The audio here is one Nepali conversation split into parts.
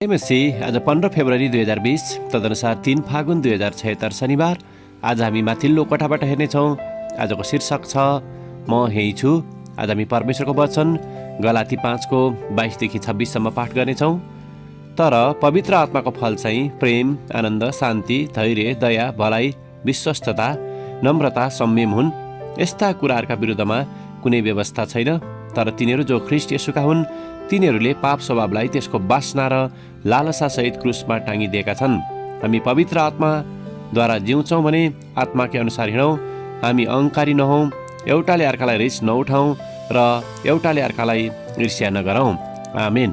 एमएससी आज 15 फेब्रुअरी 2020 तदनुसार 3 फागुन 2076 शनिबार। आज हामी माथिल्लो कोठाबाट हेर्नेछौँ। आजको शीर्षक छ म यही छु। आज हामी परमेश्वरको वचन गलाती 5को 22देखि 26सम्म पाठ गर्नेछौँ। तर पवित्र आत्माको फल चाहिँ प्रेम, आनन्द, शान्ति, धैर्य, दया, भलाइ, विश्वस्तता, नम्रता, संयम हुन्। यस्ता कुराहरूका विरुद्धमा कुनै व्यवस्था छैन। तर तिनीहरू जो ख्रीष्ट येशूका हुन् तिनीहरूले पाप स्वभावलाई त्यसको वासना र लालसासहित क्रुसमा टाँगिदिएका छन्। हामी पवित्र आत्माद्वारा जिउँछौँ भने आत्माकै अनुसार हिँडौँ। हामी अहङ्कारी नहौँ, एउटाले अर्कालाई रिस नउठाउँ र एउटाले अर्कालाई ईर्ष्या नगरौँ। आमेन।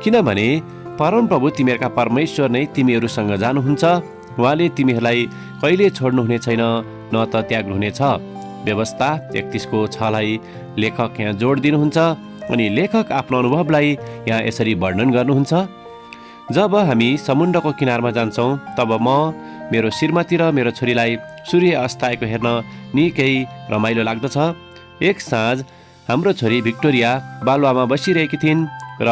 किनभने परमप्रभु तिमीहरूका परमेश्वर नै तिमीहरूसँग जानुहुन्छ। उहाँले तिमीहरूलाई कहिले छोड्नुहुने छैन, न त त्याग्नुहुनेछ। व्यवस्था 31को 6लाई लेखक यहाँ जोड दिनुहुन्छ अनि लेखक आफ्नो अनुभवलाई यहाँ यसरी वर्णन गर्नुहुन्छ। जब हामी समुद्रको किनारमा जान्छौँ तब म, मेरो श्रीमती र मेरो छोरीलाई सूर्य अस्ताएको हेर्न निकै रमाइलो लाग्दछ। एक साँझ हाम्रो छोरी भिक्टोरिया बालुवामा बसिरहेकी थिइन् र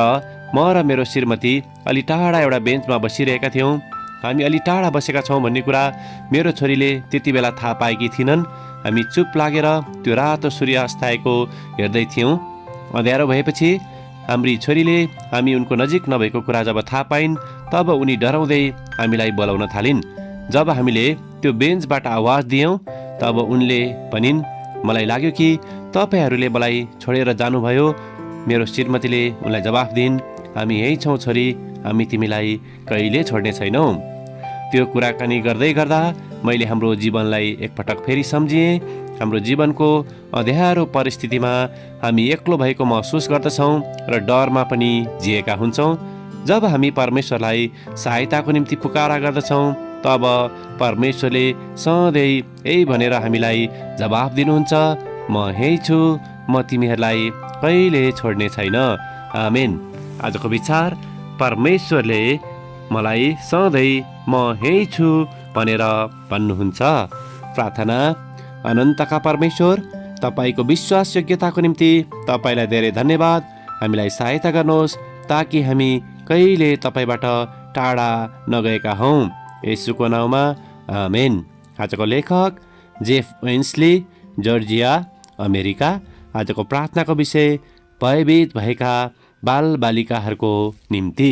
म र मेरो श्रीमती अलि टाढा एउटा बेन्चमा बसिरहेका थियौँ। हामी अलि टाढा बसेका छौँ भन्ने कुरा मेरो छोरीले त्यति बेला थाहा पाएकी थिइनन्। हामी चुप लागेर त्यो रातो सूर्य अस्ताएको हेर्दै थियौँ। अँध्यारो भएपछि हाम्री छोरीले हामी उनको नजिक नभएको कुरा जब थाहा पाइन् तब उनी डराउँदै हामीलाई बोलाउन थालिन्। जब हामीले त्यो बेन्चबाट आवाज दियौँ तब उनले भनिन्, मलाई लाग्यो कि तपाईँहरूले मलाई छोडेर जानुभयो। मेरो श्रीमतीले उनलाई जवाफ दिइन्, हामी यही छौँ छोरी, हामी तिमीलाई कहिले छोड्ने छैनौँ। त्यो कुराकानी गर्दै गर्दा मैले हाम्रो जीवनलाई एकपटक फेरि सम्झिएँ। हाम्रो जीवनको अँध्यारो परिस्थितिमा हामी एक्लो भएको महसुस गर्दछौँ र डरमा पनि जिएका हुन्छौँ। जब हामी परमेश्वरलाई सहायताको निम्ति पुकारा गर्दछौँ तब परमेश्वरले सधैँ यही भनेर हामीलाई जवाफ दिनुहुन्छ, म यही छु, म तिमीहरूलाई कहिले छोड्ने छैन। आमेन। आजको विचार, परमेश्वरले मलाई सधैँ म यही छु भनेर भन्नुहुन्छ। प्रार्थना। अनन्तका परमेश्वर, तपाईँको विश्वासयोग्यताको निम्ति तपाईँलाई धेरै धन्यवाद। हामीलाई सहायता गर्नुहोस् ताकि हामी कहिले तपाईँबाट टाढा नगएका हौँ। येशूको नाउँमा आमेन। आजको लेखक जेफ वेन्सली, जर्जिया, अमेरिका। आजको प्रार्थनाको विषय भयभीत भएका बालबालिकाहरूको निम्ति।